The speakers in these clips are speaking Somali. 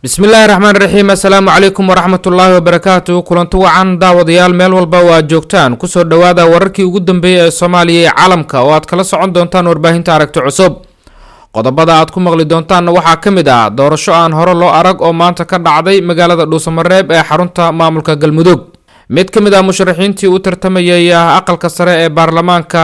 bismillaahi raxmaani raxiim assalaamu calaykum waraxmatullaahi wabarakaatu kulanti wacan daawadayaal meel walba waa joogtaan kusoo dhowaada wararkii ugu dambeeyay ee soomaaliya iyo caalamka oo aad kala socon doontaan warbaahinta aragti cusub. qodobada aad ku maqli doontaan waxaa ka mid ah doorasho aan hore loo arag oo maanta ka dhacday magaalada dhuusamareeb ee xarunta maamulka galmudug. mid ka mid ah musharaxiintii u tartamayay aqalka sare ee baarlamaanka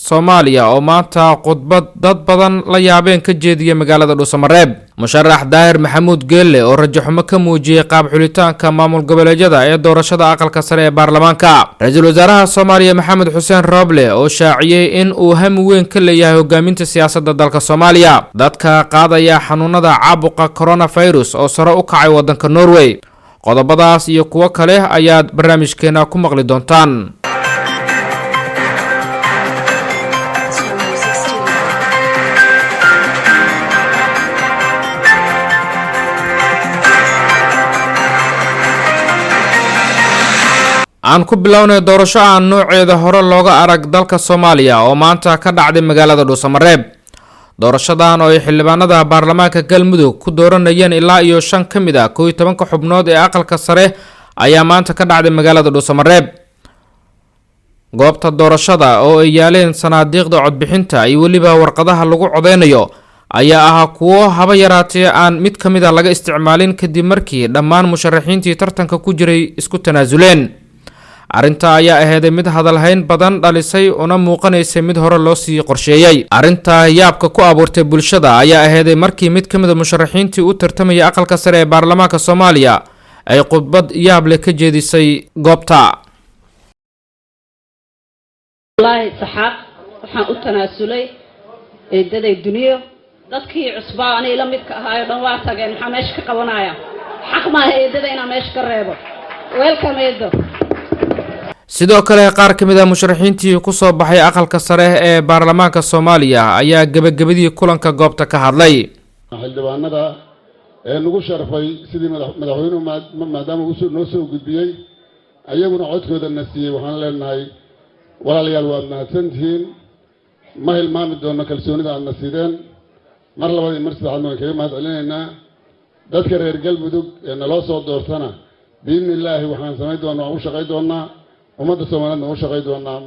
soomaaliya oo maanta khudbad dad badan la yaabeen ka jeediyay magaalada dhuusamareeb. musharax daahir maxamuud geelle oo rajaxumo ka muujiyay qaab xulitaanka maamul goboleedyada ee doorashada aqalka sare ee baarlamaanka. ra-iisul wasaaraha soomaaliya maxamed xuseen rooble oo shaaciyey in uu hami weyn ka leeyahay hogaaminta siyaasadda dalka soomaaliya. dadka qaadaya xanuunada caabuqa coronavirus oo sare u kacay waddanka norway. qodobadaas iyo kuwo kale ayaad barnaamijkeena ku maqli doontaan. aan ku bilownay doorasho aan nooceeda hore looga arag dalka soomaaliya oo maanta ka dhacday magaalada dhuusamareeb. doorashadan oo ay xildhibaanada baarlamaanka galmudug ku dooranayeen ilaa iyo 5 ka mid ah 11 xubnood ee aqalka sare ayaa maanta ka dhacday magaalada dhuusamareeb. goobta doorashada oo ay yaaleen sanaadiiqda codbixinta iyo weliba warqadaha lagu codeynayo ayaa ahaa kuwo haba yaraatee aan mid ka mid ah laga isticmaalin kadib markii dhammaan musharaxiintii tartanka ku jiray isku tanaasuleen. arrinta ayaa aheeday mid hadalhayn badan dhalisay una muuqanaysay mid hore loo sii qorsheeyay. arrinta yaabka ku abuurtay bulshada ayaa aheeday markii mid ka mid a musharaxiintii u tartamayay aqalka sare ee baarlamaanka soomaaliya ay khudbad yaab leh ka jeedisay goobta. wallaahi saxaaq waxaan u tanaasulay eedaday duniyo dadkii cusbaa anay la midka ahaayo dhan waa tageen maxaa meesha ka qabanaya xaq maaha eedada inaan meesha ka reebo welcome eedo. sidoo kale qaar ka mid ah musharaxiintii ku soo baxay aqalka sare ee baarlamaanka soomaaliya ayaa gabagabadii kulanka goobta ka hadlay. xildhibaanada ee nagu sharfay sidii madaxweynuhu maadaama uu noo soo gudbiyey ayaguna codkooda na siiyey waxaan leenahay walaalayaal waad mahadsantihiin ma hilmaami doono kalsoonida aad na siideen mar labaad iyo mar saddexaadna waan kaga mahad celinaynaa. dadka reer galmudug ee naloo soo doortana biidni illaahi waxaan samayn doonaa waan u shaqayn doonaa ummadda soomaaliyeedna u shaqayn doonaa.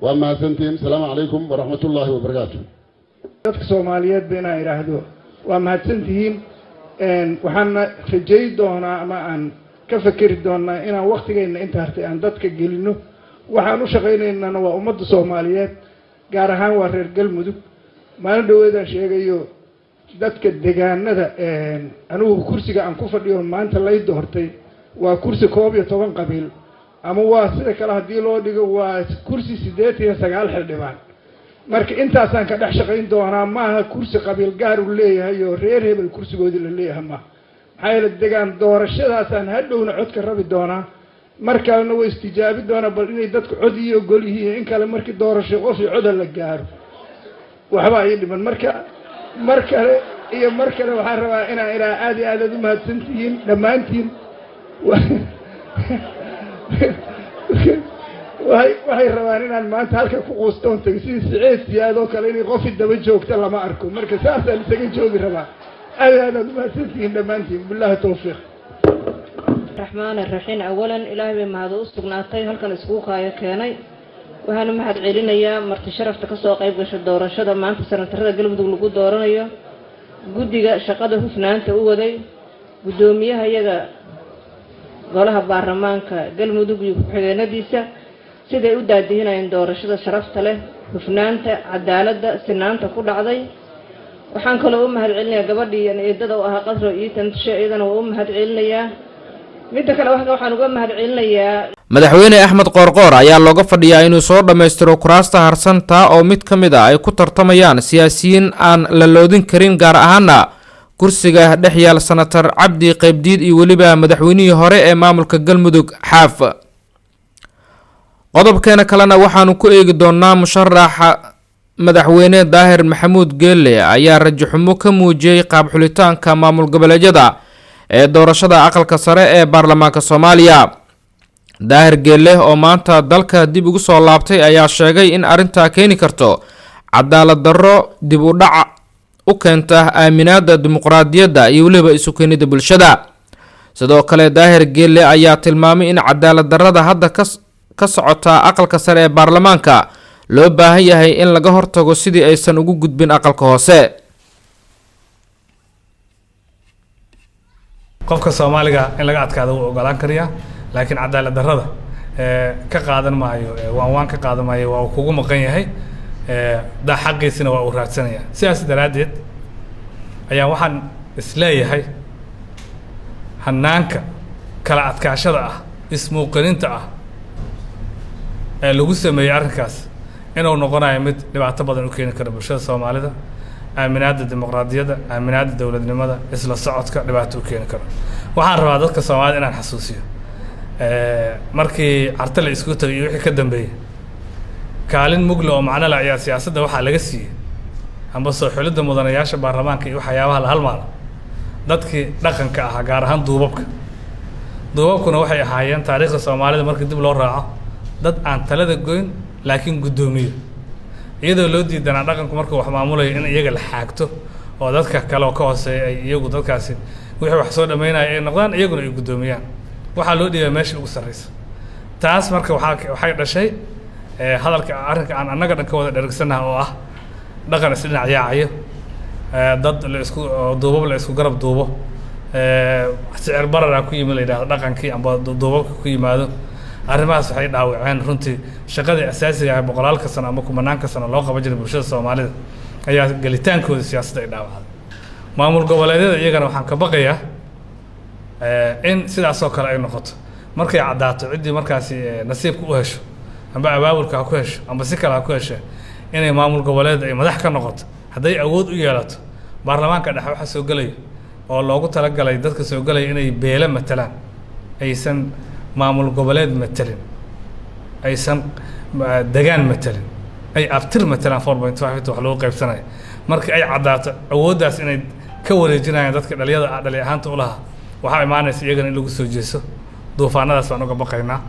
waa mahadsantihiin. asalaamu calaykum waraxmatullaahi wabarakaatu. dadka soomaaliyeedba inaan idhaahdo waa mahadsantihiin. waxaana rajay doonaa ama aan ka fakeri doonaa inaan waktigayna inta hartay aan dadka gelino. waxaan u shaqaynaynana waa ummadda soomaaliyeed gaar ahaan waa reer galmudug. maalin dhaweedaan sheegayo dadka degaanada anigu kursiga aan ku fadhiyo maanta lay doortay waa kursi 11 qabiil ama waa sida kale haddii loo dhigo waa kursi 89 xildhibaan. marka intaasaan ka dhex shaqayn doonaa maaha kursi qabiil gaar u leeyahay oo reer hebel kursigoodii la leeyahay maaha. maxaa yeele degaan doorashadaasaan hadhowna codka rabi doonaa mar kalena way istijaabi doonaa bal inay dadku cod iyo ogol yihiin in kale markii doorasho qofii coda la gaaro waxba ay dhiman. marka mar kale waxaan rabaa inaan ilaa aad iyo aad u mahadsantihiin dhammaantiin. waxay rabaan inaan maanta halka ku quustoon tago sidii Siciid Siyaad oo kale inay qofi daba joogta lama arko. marka saasaan isaga joogi rabaa. aad iyo aad u mahadsantihiin dhammaantiin. billahi tawfiiq. الرحمن الرحيم أولا إلهي بما هذا أستغناتي هل كان اسبوقها يا كياني وهنا ما حد علينا يا مرت شرف تكسو قيب قش الدورة شدا ما أنت سنة ترى قلب دول جود دورنا يا جودي شقده فنان تقوى قدوميها يا قالها بارمان كقلب دول حجنا ديسة سيدا يودع دهنا إن دورة شدا شرفت له فنان عدالة سنان تقول عضي وحن كل هاد علنا قبل يعني يدد وها قدر يتنشأ إذا هاد علنا يا madaxweyne axmed qoorqoor ayaa looga fadhiyaa inuu soo dhammaystiro kuraasta harsanta oo mid ka mid ah ay ku tartamayaan siyaasiyiin aan la loodin karin gaar ahaana kursiga dhex yaal senator cabdi qaybdiid iyo weliba madaxweynihii hore ee maamulka galmudug xaaf. qodobkeena kalena waxaanu ku eegi doonaa musharaxa madaxweyne daahir maxamuud geelle ayaa rajaxumo ka muujiyey qaab xulitaanka maamul goboleedyada ee doorashada aqalka sare ee baarlamaanka soomaaliya. daahir geelle oo maanta dalka dib ugu soo laabtay ayaa sheegay in arrintaa keeni karto cadaalad darro dib u dhac u keenta aaminaada dimuqraadiyadda iyo weliba isu keenida bulshada. sidoo kale daahir geelle ayaa tilmaamay in cadaalad darrada hadda ka socota aqalka sare ee baarlamaanka loo baahan yahay in laga hortago sidii aysan ugu gudbin aqalka hoose. qofka Soomaaliga in laga adkaado uu ogolaan kariya laakiin cadaalad darrada ka qaadan maayo waan ka qaadan maayo waa kugu maqan yahay da xaqiisina waa uu raadsanaya. sidaas daraadeed ayaa waxaan isleeyahay hanaanka kala adkaashada ah ismuuqaninta ah ee lagu sameeyay arrinkaas inuu noqonayo mid dhibaato badan u keeni kara bulshada Soomaalida, aaminaada dimuqraadiyadda, aaminaada dawladnimada, isla socodka dhibaato u keeni kara. waxaan rabaa dadka Soomaalida inaan xasuusiyo markii carta la isku tagay wixii ka dambeeyay kaalin mugla oo macno la ayaa siyaasadda waxa laga siiyay amba soo xulidda mudanayaasha baarlamaanka iyo waxyaabaha la halmaala dadkii dhaqanka ah gaar ahaan duubabkuna waxay ahaayeen taariikhda Soomaalida markii dib loo raaco dad aan talada goyn laakiin gudoomiye iyadoo loo diidanaa dhaqanku markuu wax maamulayo in iyaga la xaagto oo dadka kale oo ka hooseeya ay iyagu dadkaasi wixii wax soo dhameynaya ay noqdaan iyaguna ay gudoomiyaan waxaa loo dhiibay meesha ugu sarreysa. taas marka waxay dhashay hadalka arrinka aan annaga dhan ka wada dhergsanaha oo ah dhaqan is dhinac yaacayo dad la isku duubab la isku garab duubo sicir barar ku yimid la yiraahdo dhaqankii amba duubabka ku yimaado. arrimahaas waxay dhaawaceen runtii shaqadii asaasiga ah boqolaalka sano ama kumanaanka sano loo qaban jiray bulshada Soomaalida ayaa gelitaankooda siyaasadda ay dhaawacday. maamul goboleedyada iyagana waxaan ka baqayaa in sidaas oo kale ay noqoto markay cadaato ciddii markaasi nasiibka u hesho amba abaabulka ku hesho amba si kale ku hesho inay maamul goboleed ay madax ka noqoto hadday awood u yeelato baarlamaanka dhexe waxa soo galay oo loogu talagalay dadka soo galay inay beela matalaan aysan maamul goboleed matalin aysan degaan matalin ay abtir matalaan 4.5 wax loo qaybsanayo markii ay cadaato awooddaas inay ka wareejinayaan dadka dhali ahaanta u lahaa waxaa imaanaysa iyagana in lagu soo jeeso duufaanadaas baan uga baqaynaa.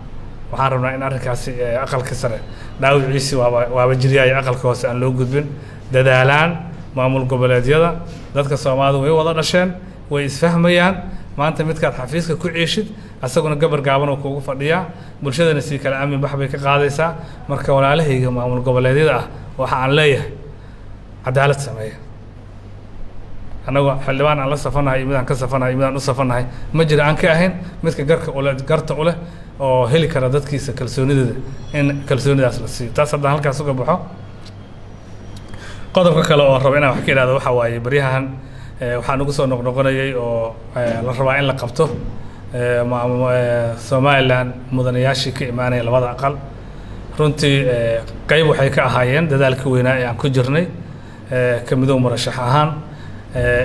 waxaan rabnaa in arrinkaasi aqalka sare dhaawiciisi waaba jiriyay aqalka hoose aan loo gudbin dadaalaan maamul goboleedyada dadka Soomaalidu way wada dhasheen way isfahmayaan maanta midkaad xafiiska ku ciishid asaguna gabar gaaban oo kugu fadhiya bulshadana si kala aamin baxbay ka qaadaysaa. marka walaalahayga maamul goboleedyada ah waxa aan leeyahay cadaalad sameeya anagu xildhibaan aan la safanahay midaan ka safanahay midaan u safanahay ma jira aan ka ahayn midka garta u leh oo heli kara dadkiisa kalsoonidooda in kalsoonidaas la siiyo. taas haddaan halkaas uga baxo qodobka kale oo rabo inaan wax ka ilaado waxa waaye baryahan waxaan ugu soo noqnoqonayay oo la rabaa in la qabto Somaliland mudanayaashii ka imaanaya labada aqal runtii qayb waxay ka ahaayeen dadaalka weynaa ee aan ku jirnay ka midowga murashax ahaan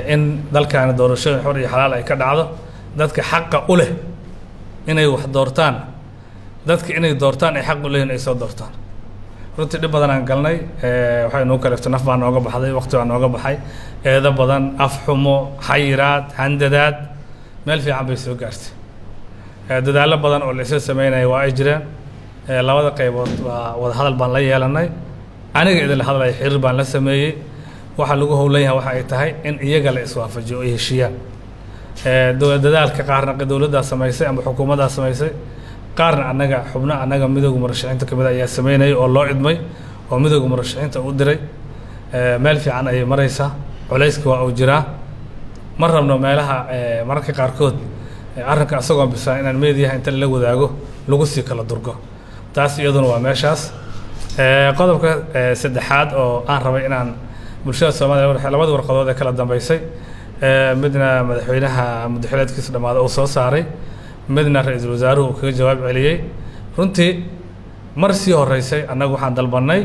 in dalkaana doorashada xor iyo xalaal ay ka dhacdo dadka xaqa u leh inay wax doortaan dadka inay doortaan ay xaq u leeyihiin ay soo doortaan. runtii dhib badan aan galnay waxay noo kaleefto naf baa nooga baxday waqti baa nooga baxay eedo badan af xumo xayiraad handadaad meel fiican bay soo gaartay. dadaallo badan oo la isla sameynaya waa ay jireen labada qaybood waa wada hadal baan la yeelanay aniga idin la hadlay xiriir baan la sameeyay waxa lagu howlan yahay waxa ay tahay in iyaga la iswaafajiyo oo heshiiyaan dadaalka qaarna dawladda samaysay ama xukuumadda samaysay qaarna anaga xubno anaga midowga murashaxiinta kamid ayaa sameynay oo loo idmay oo midowga murashaxiinta u diray meel fiican ay maraysaa culayska waa uu jiraa ma rabno meelaha mararka qaarkood arrinka asagoo bisan inaan meediyaha inta la wadaago lagu sii kala durgo taas iyaduna waa meeshaas. qodobka saddexaad oo aan rabay inaan bulshada Soomaaliya labada warqadood ee kala dambeysay midna madaxweynaha madaxweynaadkiisa dhamaaday oo soo saaray midna ra'iisul wasaaruhu uu kaga jawaab celiyay. runtii mar sii horeysay annagu waxaan dalbanay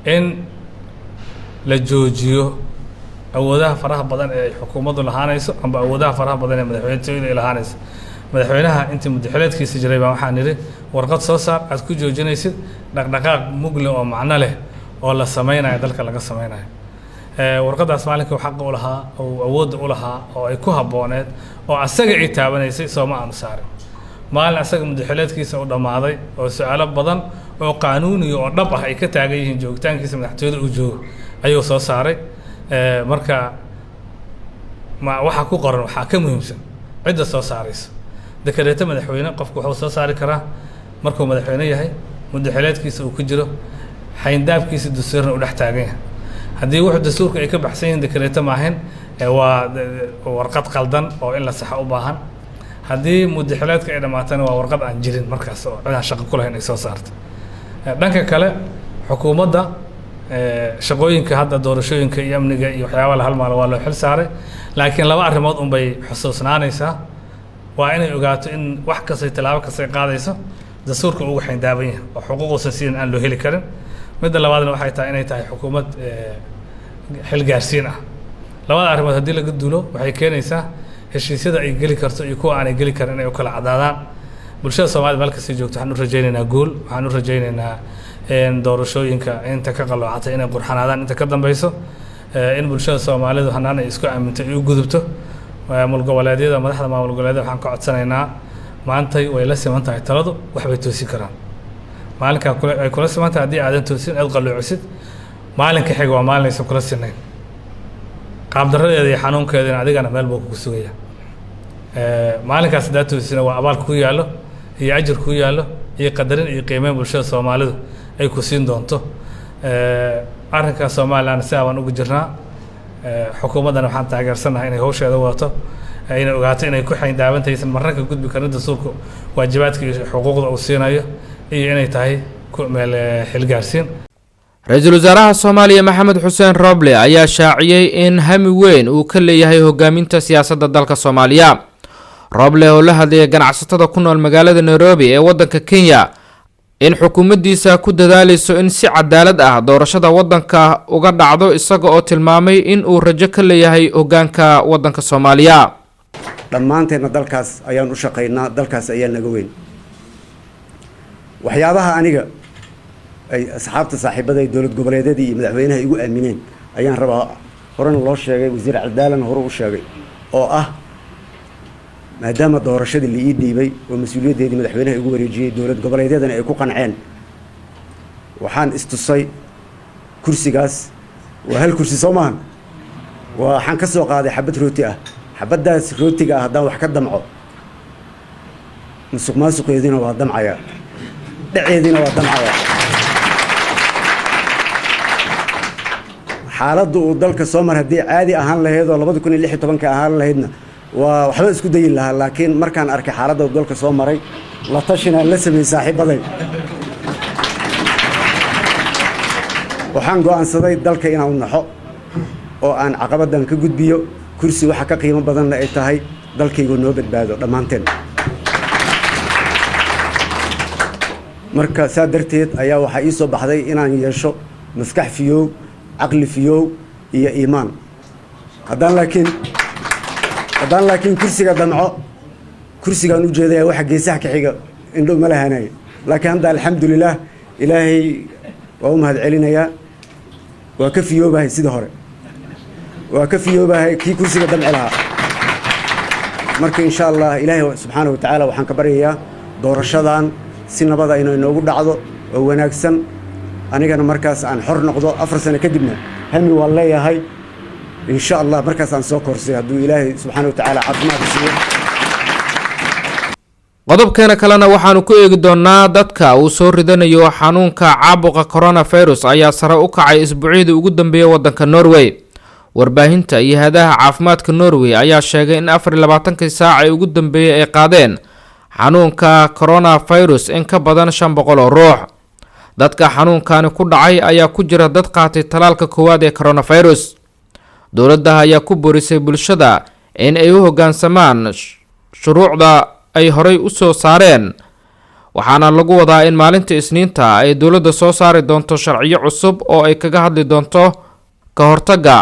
in la joojiyo awoodaha faraha badan ee xukuumaddu lahaanayso amba awoodaha faraha badan ee madaxweynaha lahaanayso. madaxweynaha intii madaxweynaadkiisa jiray baan waxaan nidhi warqad soo saar aad ku joojinaysid dhaqdhaqaaq mugle oo macno leh oo la sameynayo dalka laga sameynayo. warqadaas maalinka xaq u lahaa oo awood u lahaa oo ay ku habooneed oo asaga ay taabanaysay sooma aanu saarin maalin asaga madaxweynaadkiisa u dhamaaday oo su'aalo badan oo qaanuuni oo dhab ah ay ka taagan yihiin joogitaankiisa madaxtooyada uu joogo ayuu soo saaray. marka waxaa ku qoran waxaa ka muhiimsan cidda soo saarayso dekareeto madaxweyne qofku wuxuu soo saari karaa markuu madaxweyne yahay muddo xileedkiisa uu ku jiro xayndaabkiisa dastuurna u dhex taagan yahay haddii wuxuu dastuurka ay ka baxsan yihiin dekareeto maahayn waa warqad qaldan oo in la saxa u baahan haddii muddo xileedka ay dhammaatana waa warqad aan jirin markaas oo cidaan shaqo ku lahayn ay soo saarto dhanka kale xukuumadda shaqooyinka hadda doorashooyinka iyo amniga iyo waxyaaba la halmaalo waa loo xil saaray laakiin laba arrimood unbay xusuusnaanaysaa waa inay ogaato in wax kastay tallaabo kastay qaadayso dastuurka ugu xayndaaban yahay oo xuquuquusan sidan aan loo heli karin midda labaadna waxay tahay inay tahay xukuumad xil gaarsiin ah labada arrimood haddii laga duulo waxay keenaysaa heshiisyada ay geli karto iyo kuwa aanay geli karin inay u kala cadaadaan bulshada soomaalida meel kastay joogto waxaan u rajaynaynaa guul waxaan u rajaynaynaa doorashooyinka inta ka qalloocatay inay qurxanaadaan inta ka dambeyso in bulshada soomaalidu hanaan ay isku aaminto ay u gudubto maamul goboleedyada madaxda maamul goboleedyada waxaan ka codsanaynaa maantay way la siman tahay taladu waxbay toosin karaan maalinka ay kula siman tahay haddii aadan toosin aad qalloocisid maalinka xiga waa maalin aysan kula sinayn qaabdaradeeda iyo xanuunkeedana adigana meel buu kugu sugaya maalinkaas haddaad toosina waa abaal ku yaallo iyo ajir ku yaallo iyo qadarin iyo qiimeyn bulshada soomaalidu ay ku siin doonto arrinka Soomaaliland si aan ugu jirnaa xukuumadana waxaan taageersanahay inay hawsheeda wadato ayna ogaato inay ku xayndaabantaaysan mararka gudbi karin dastuurka waajibaadka iyo xuquuqda uu siinayo iyo inay tahay ku meel xilgaarsiin ra-iisul wasaaraha Soomaaliya Maxamed Xuseen Roble ayaa shaaciyay in hami weyn uu ka leeyahay hogaaminta siyaasadda dalka Soomaaliya Roble oo la hadlay ganacsatada ku nool magaalada Nairobi ee wadanka Kenya in xukuumaddiisa ku dadaalayso in si cadaalad ah doorashada wadanka uga dhacdo isaga oo tilmaamay in uu rajo ka leeyahay hoggaanka wadanka Soomaaliya dhammaanteena dalkaas ayaan u shaqeynaa dalkaas ayaa naga weyn waxyaabaha aniga ay asxaabta saaxiibada ay dawlad goboleedyada iyo madaxweynaha igu aamineen ayaan rabaa horena loo sheegay wasiir cadaaladna hore u sheegay oo ah maadaama doorashadii la ii dhiibay oo mas'uuliyaddeedii madaxweynaha igu wareejiyay dawlad goboleedyadana ay ku qanceen waxaan istusay kursigaas waa hal kursi Soomaan waxaan ka soo qaaday xabad rooti ah xabadaas rootiga ah haddaan wax ka damco musuqmaasuqeedina waa damcaya dhaceedina waa damcaya xaaladdu uu dalka soo mar haddii caadi ahaan lahayd oo 2016 ahaan lahaydna waa waxba isku dayin lahaa laakiin markaan arkay xaaladda uu dalka soo maray la tashina la sameeyay saaxiibaday waxaan go'aansaday dalka inaan u naxo oo aan caqabadan ka gudbiyo kursi waxa ka qiimo badan ay tahay dalkaygu noo badbaado dhamaanteen marka saa darteed ayaa waxa ii soo baxday inaan yeesho maskax fiyow عقل فيو هي إيمان هذا لكن كرسي قدمعه كرسي قانو جدا واحد جيسح كحيجة إنه ملا هناي لكن هذا الحمد لله إلهي وهم هذا علينا يا وكفيو به سيد هره وكفيو به كي كرسي قدمع لها مرك إن شاء الله إلهي سبحانه وتعالى وحن كبرية دور الشذان سنة بدأ إنه يقول عضو وناكسن أنا مركز عن حر نقضاء أفر سنة كدبنا همي والله يا هاي إن شاء الله مركز عن سوكر سيادو إلهي سبحانه وتعالى عظمات السيد qodobkeena kalena waxaanu ku eegi doonaa dadka uu soo ridanayo xanuunka caabuqa coronavirus ayaa sare u kacay isbuucyadii ugu dambeeyay wadanka Norway warbaahinta iyo hay'adaha caafimaadka Norway ayaa sheegay in 24 saac ay ugu dambeeyay ay qaadeen xanuunka coronavirus in ka badan 500 oo ruux dadka xanuunkan ku dhacay ayaa ku jira dad qaatay talaalka koowaad ee coronavirus dawladda ayaa ku boorisay bulshada in ay u hoggaansamaan shuruucda ay horay u soo saareen waxaana lagu wadaa in maalinta Isniinta ay dawladda soo saari doonto sharciyo cusub oo ay kaga hadli doonto ka hortagga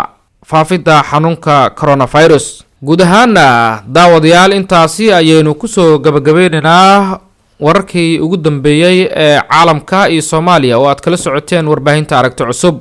faafidda xanuunka coronavirus guud ahaan daawadayaal intaasi ayaynu ku soo gabagabeynaa wararkii ugu dambeeyay ee caalamka iyo Soomaaliya oo aad kala socoteen warbaahinta aragti cusub